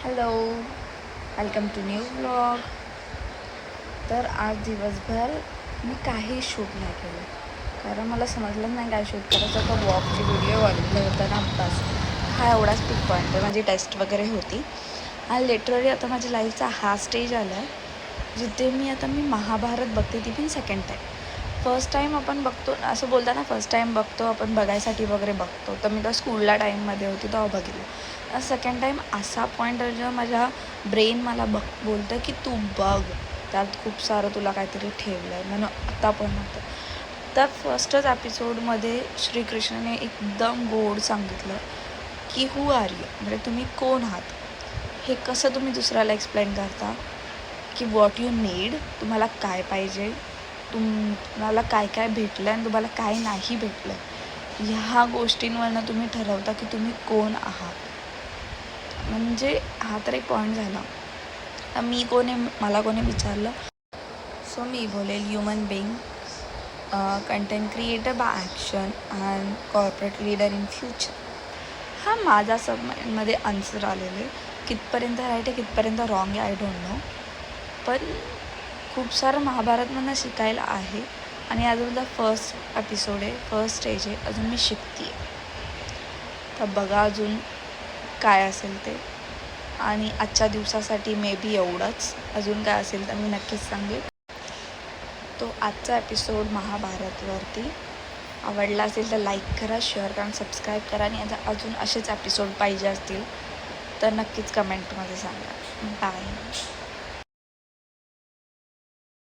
Hello, welcome to new blog. तर आज दिवसभर मी काही शूट नाही केलं, कारण मला समजलं नाही काय शूट करायचं. का वॉकची व्हिडिओ बनवलं होतं ना, बस हा एवढाच पिक पॉईंट आहे. माझी टेस्ट वगैरे होती आणि लिटरली आता माझ्या लाईफचा हा स्टेज आला आहे जिथे मी महाभारत बघते, ती पण सेकंड टाईम. फर्स्ट टाईम आपण बघतो असं बोलता ना, फर्स्ट टाईम बघतो आपण बघायसाठी वगैरे बघतो, तर मी तर स्कूलला टाईममध्ये होती तेव्हा बघितलं. सेकंड टाईम असा पॉईंट आहे जेव्हा माझ्या ब्रेन मला बोलतं की तू बघ, त्यात खूप सारं तुला काहीतरी ठेवलं आहे म्हणून आता पण होतं. तर फर्स्टच एपिसोडमध्ये श्रीकृष्णाने एकदम गोड सांगितलं की हू आर यू, म्हणजे तुम्ही कोण आहात. हे कसं तुम्ही दुसऱ्याला एक्सप्लेन करता की व्हॉट यू नीड, तुम्हाला काय पाहिजे, तुम्हाला काय काय भेटलं आणि तुम्हाला काय नाही भेटलं, ह्या गोष्टींवरनं तुम्ही ठरवता की तुम्ही कोण आहात. म्हणजे हा तर एक पॉईंट झाला. तर मला कोणी विचारलं, सो मी बोलेल human being, content creator by action and corporate leader in future. हा माझा सबमध्ये आन्सर आलेले. कितपर्यंत राईट आहे कितपर्यंत रॉंग आहे आय डोंट नो, पण खूप सारं महाभारतमधनं शिकायला आहे. आणि अजून फर्स्ट एपिसोड आहे, फर्स्ट स्टेज आहे, अजून मी शिकते आहे. तर बघा अजून काय असेल ते. आणि आजच्या दिवसासाठी मे बी एवढंच. अजून काय असेल तर मी नक्कीच सांगेन. तो आजचा एपिसोड महाभारतवरती आवडला असेल तर लाईक करा, शेअर करा, सबस्क्राईब करा. आणि आता अजून असेच एपिसोड पाहिजे असतील तर नक्कीच कमेंटमध्ये सांगा. बाय.